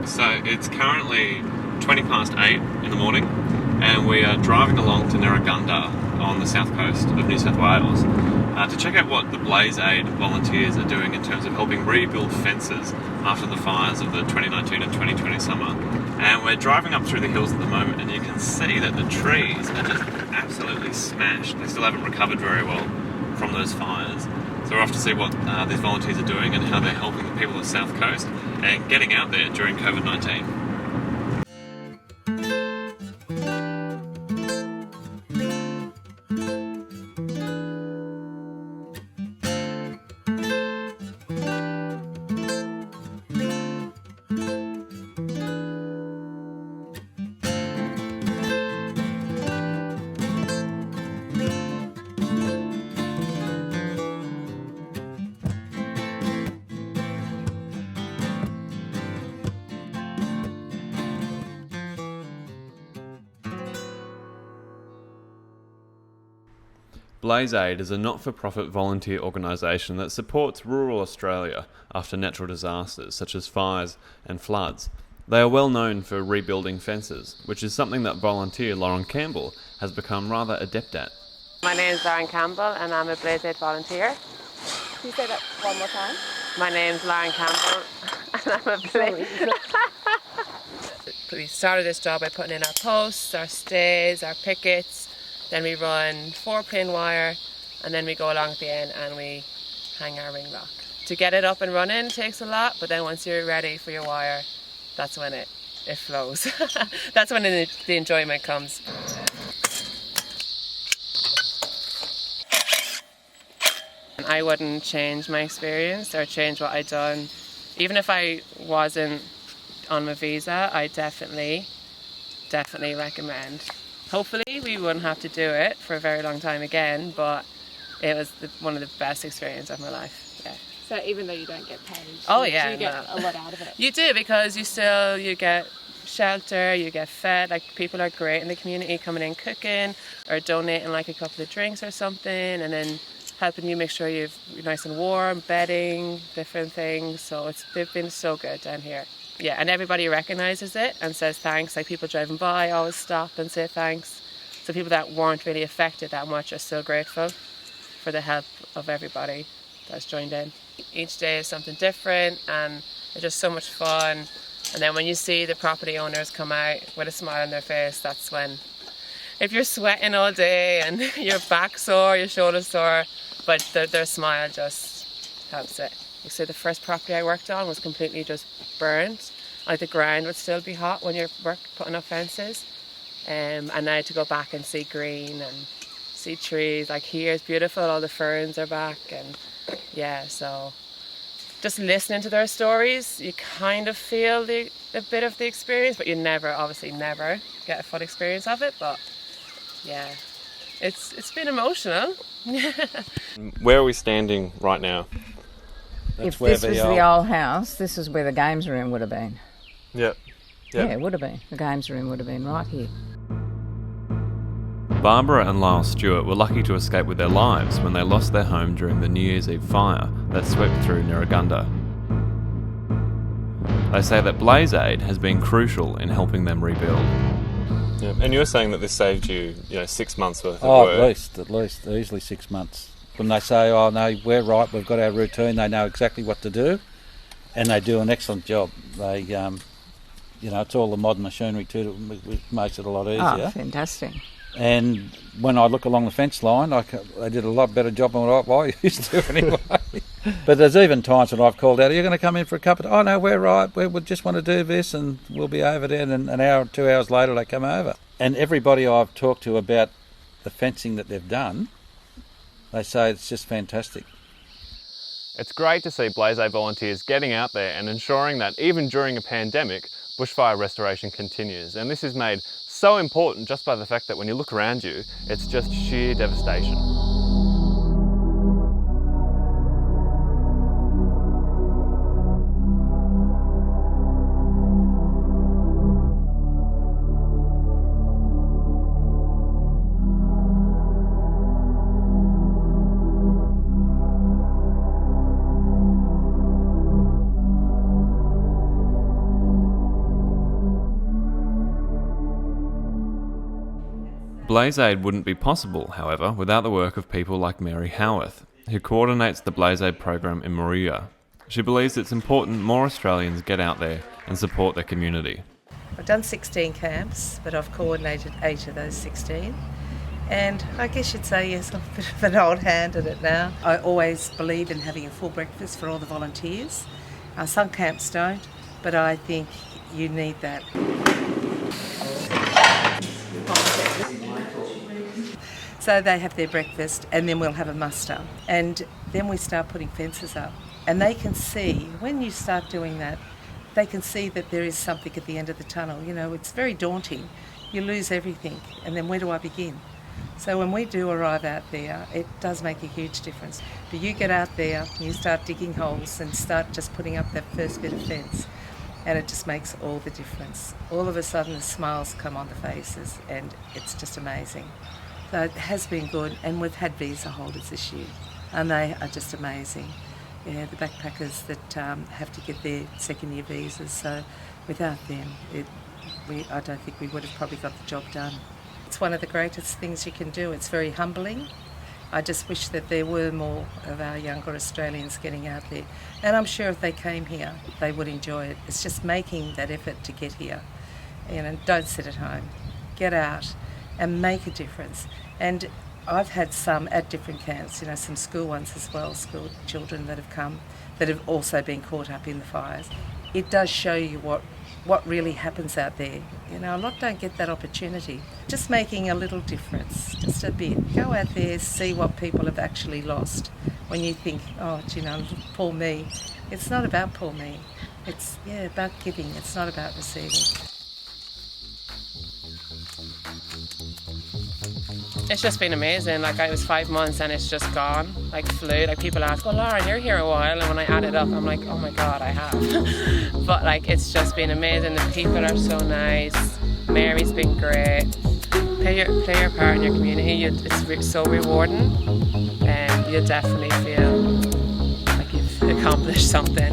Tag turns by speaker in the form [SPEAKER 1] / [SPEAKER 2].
[SPEAKER 1] So it's currently 20 past 8 in the morning and we are driving along to Nerrigundah on the south coast of New South Wales to check out what the BlazeAid volunteers are doing in terms of helping rebuild fences after the fires of the 2019 and 2020 summer. And we're driving up through the hills at the moment and you can see that the trees are just absolutely smashed. They still haven't recovered very well from those fires. So we're off to see what these volunteers are doing and how they're helping the people of the south coast and getting out there during COVID-19. BlazeAid is a not-for-profit volunteer organisation that supports rural Australia after natural disasters such as fires and floods. They are well known for rebuilding fences, which is something that volunteer Lauren Campbell has become rather adept at.
[SPEAKER 2] My name is Lauren Campbell and I'm a BlazeAid volunteer.
[SPEAKER 3] Can you say that one more time?
[SPEAKER 2] My name's Lauren Campbell and I'm a BlazeAid. We started this job by putting in our posts, our stays, our pickets. Then we run 4-pin wire and then we go along at the end and we hang our ring lock. To get it up and running takes a lot, but then once you're ready for your wire, that's when it flows. That's when the enjoyment comes. I wouldn't change my experience or change what I'd done. Even if I wasn't on my visa, I definitely recommend. Hopefully we wouldn't have to do it for a very long time again, but it was one of the best experiences of my life. Yeah.
[SPEAKER 3] So even though you don't get paid, you get a lot out of it?
[SPEAKER 2] You do, because you get shelter, you get fed. Like, people are great in the community coming in cooking or donating like a couple of drinks or something, and then helping you make sure you're nice and warm, bedding, different things. So they've been so good down here. Yeah, and everybody recognises it and says thanks. Like, people driving by always stop and say thanks. So people that weren't really affected that much are still grateful for the help of everybody that's joined in. Each day is something different and it's just so much fun. And then when you see the property owners come out with a smile on their face, that's when, if you're sweating all day and your back sore, your shoulders sore, but their smile just helps it. So the first property I worked on was completely just burnt. Like, the ground would still be hot when you're putting up fences. And I had to go back and see green and see trees. Like, here it's beautiful, all the ferns are back. And yeah, so just listening to their stories, you kind of feel a bit of the experience, but you obviously never get a full experience of it. But yeah, it's been emotional.
[SPEAKER 1] Where are we standing right now?
[SPEAKER 4] If this was the old house, this is where the games room would have been.
[SPEAKER 1] Yep.
[SPEAKER 4] Yeah, it would have been. The games room would have been right here.
[SPEAKER 1] Barbara and Lyle Stewart were lucky to escape with their lives when they lost their home during the New Year's Eve fire that swept through Nerrigundah. They say that BlazeAid has been crucial in helping them rebuild. Yeah, and you were saying that this saved you, 6 months worth of work.
[SPEAKER 5] At least, easily 6 months. When they say, oh no, we're right, we've got our routine, they know exactly what to do, and they do an excellent job. They, it's all the modern machinery too, which makes it a lot easier.
[SPEAKER 4] Oh, fantastic.
[SPEAKER 5] And when I look along the fence line, they did a lot better job than what I used to anyway. But there's even times when I've called out, are you going to come in for a cup of tea? Oh no, we're right, we just want to do this and we'll be over there, and an hour, 2 hours later they come over. And everybody I've talked to about the fencing that they've done, they say it's just fantastic.
[SPEAKER 1] It's great to see BlazeAid volunteers getting out there and ensuring that even during a pandemic, bushfire restoration continues. And this is made so important just by the fact that when you look around you, it's just sheer devastation. BlazeAid wouldn't be possible, however, without the work of people like Mary Howarth, who coordinates the BlazeAid program in Moruya. She believes it's important more Australians get out there and support their community.
[SPEAKER 6] I've done 16 camps, but I've coordinated 8 of those 16. And I guess you'd say, yes, I'm a bit of an old hand at it now. I always believe in having a full breakfast for all the volunteers. Some camps don't, but I think you need that. So they have their breakfast and then we'll have a muster. And then we start putting fences up. And they can see, when you start doing that, they can see that there is something at the end of the tunnel. You know, it's very daunting. You lose everything, and then where do I begin? So when we do arrive out there, it does make a huge difference. But you get out there, you start digging holes and start just putting up that first bit of fence, and it just makes all the difference. All of a sudden the smiles come on the faces, and it's just amazing. So it has been good, and we've had visa holders this year, and they are just amazing. Yeah, the backpackers that have to get their second year visas, so without them, I don't think we would have probably got the job done. It's one of the greatest things you can do. It's very humbling. I just wish that there were more of our younger Australians getting out there. And I'm sure if they came here, they would enjoy it. It's just making that effort to get here. You know, don't sit at home. Get out and make a difference. And I've had some at different camps, you know, some school ones as well, school children that have come, that have also been caught up in the fires. It does show you what really happens out there. You know, a lot don't get that opportunity. Just making a little difference, just a bit. Go out there, see what people have actually lost. When you think, oh, you know, poor me. It's not about poor me. It's, about giving. It's not about receiving.
[SPEAKER 2] It's just been amazing. Like, it was 5 months and it's just gone, like flew. Like, people ask, well, Lauren, you're here a while, and when I add it up, I'm like, oh my god, I have. But like, it's just been amazing. The people are so nice. Mary's been great. Play your part in your community. It's so rewarding, and you definitely feel like you've accomplished something.